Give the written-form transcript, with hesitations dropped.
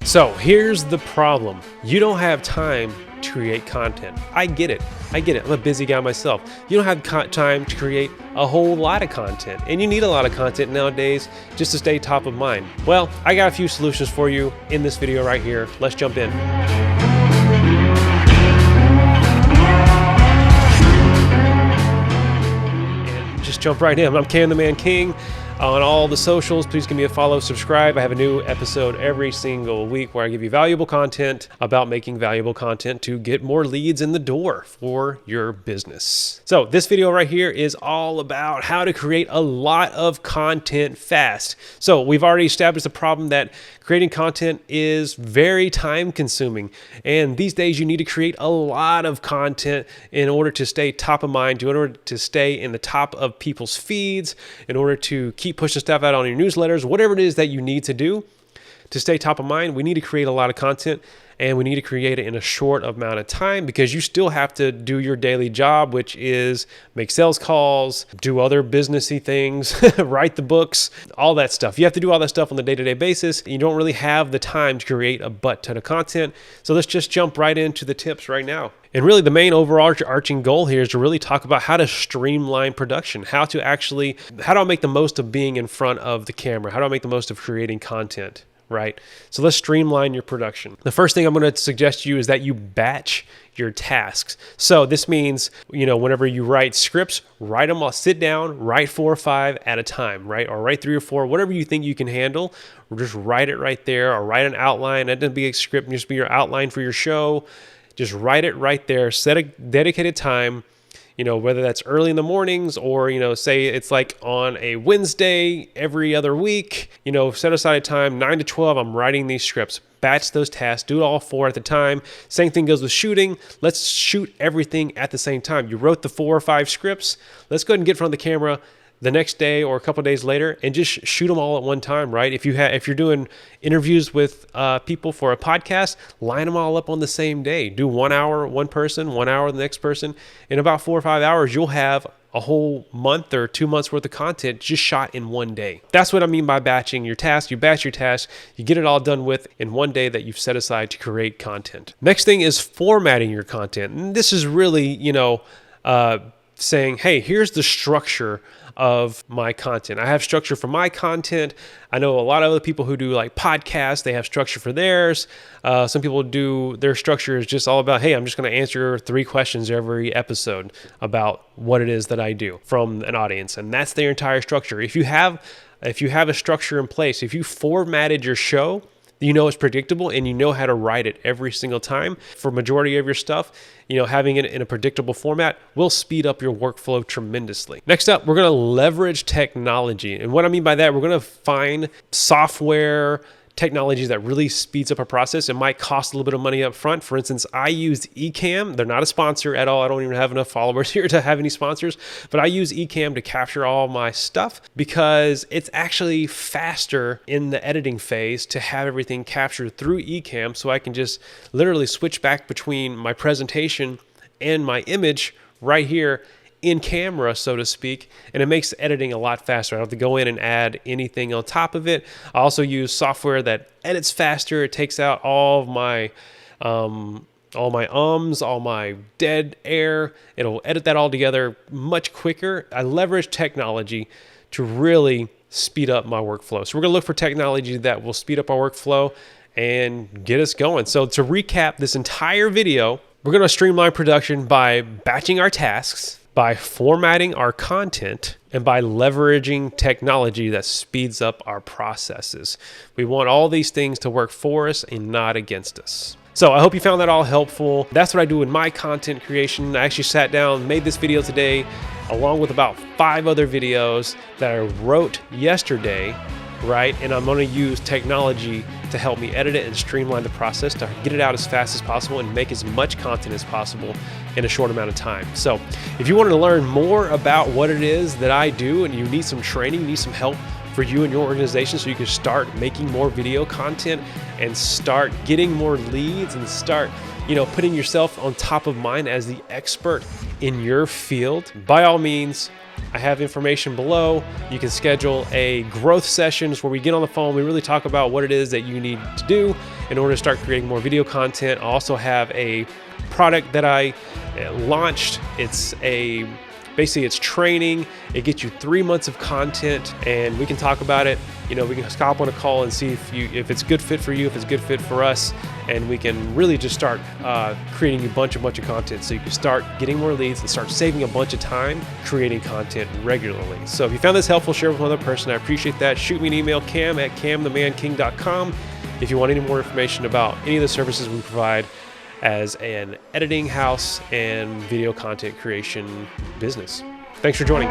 So here's the problem. You don't have time to create content. I get it. I'm a busy guy myself. You don't have time to create a whole lot of content, and you need a lot of content nowadays just to stay top of mind. Well, I got a few solutions for you in this video right here. Let's jump in. And just jump right in. I'm Cam the Man King. On all the socials, please give me a follow, subscribe. I have a new episode every single week where I give you valuable content about making valuable content to get more leads in the door for your business. So this video right here is all about how to create a lot of content fast. So we've already established the problem that creating content is very time consuming. And these days you need to create a lot of content in order to stay top of mind, in order to stay in the top of people's feeds, in order to keep pushing stuff out on your newsletters, whatever it is that you need to do to stay top of mind. We need to create a lot of content, and we need to create it in a short amount of time because you still have to do your daily job, which is make sales calls, do other businessy things, write the books, all that stuff. You have to do all that stuff on the day-to-day basis. You don't really have the time to create a butt ton of content. So let's just jump right into the tips right now. And really the main overarching goal here is to really talk about how to streamline production, how do I make the most of being in front of the camera? How do I make the most of creating content? Right? So let's streamline your production. The first thing I'm going to suggest to you is that you batch your tasks. So this means, whenever you write scripts, write them all, sit down, write 4 or 5 at a time, right? Or write 3 or 4, whatever you think you can handle, or just write it right there, or write an outline. That doesn't be a script, just be your outline for your show. Just write it right there, set a dedicated time, whether that's early in the mornings or, say it's like on a Wednesday every other week, set aside a time, 9 to 12, I'm writing these scripts, batch those tasks, do it all 4 at the time. Same thing goes with shooting. Let's shoot everything at the same time. You wrote the 4 or 5 scripts. Let's go ahead and get in front of the camera the next day or a couple of days later and just shoot them all at one time, right? If you're doing interviews with people for a podcast, line them all up on the same day. Do 1 hour, one person, 1 hour, the next person. In about 4 or 5 hours, you'll have a whole month or 2 months worth of content just shot in one day. That's what I mean by batching your tasks. You batch your tasks, you get it all done with in one day that you've set aside to create content. Next thing is formatting your content. And this is really, saying, hey, here's the structure of my content. I have structure for my content. I know a lot of other people who do like podcasts, they have structure for theirs. Some people do, their structure is just all about, hey, I'm just going to answer 3 questions every episode about what it is that I do from an audience. And that's their entire structure. If you have a structure in place, if you formatted your show, it's predictable and you know how to write it every single time. For majority of your stuff, having it in a predictable format will speed up your workflow tremendously. Next up, we're going to leverage technology. And what I mean by that, we're going to find software technology that really speeds up a process. It might cost a little bit of money up front. For instance, I use Ecamm. They're not a sponsor at all. I don't even have enough followers here to have any sponsors, but I use Ecamm to capture all my stuff because it's actually faster in the editing phase to have everything captured through Ecamm, so I can just literally switch back between my presentation and my image right here in camera, so to speak, and it makes editing a lot faster. I don't have to go in and add anything on top of it. I also use software that edits faster. It takes out all my all my dead air. It'll edit that all together much quicker. I leverage technology to really speed up my workflow. So we're gonna look for technology that will speed up our workflow and get us going. So to recap this entire video, we're gonna streamline production by batching our tasks, by formatting our content, and by leveraging technology that speeds up our processes. We want all these things to work for us and not against us. So I hope you found that all helpful. That's what I do in my content creation. I actually sat down, made this video today, along with about 5 other videos that I wrote yesterday, right? And I'm going to use technology to help me edit it and streamline the process to get it out as fast as possible and make as much content as possible in a short amount of time. So if you wanted to learn more about what it is that I do and you need some training, you need some help for you and your organization so you can start making more video content and start getting more leads and start putting yourself on top of mind as the expert in your field, by all means, I have information below. You can schedule a growth sessions where we get on the phone. We really talk about what it is that you need to do, in order to start creating more video content. I also have a product that I launched. Basically it's training. It gets you 3 months of content, and we can talk about it. We can hop on a call and see if it's a good fit for you, if it's a good fit for us, and we can really just start creating a bunch of content so you can start getting more leads and start saving a bunch of time creating content regularly. So if you found this helpful, share it with another person. I appreciate that. Shoot me an email, cam@camthemanking.com, if you want any more information about any of the services we provide as an editing house and video content creation business. Thanks for joining.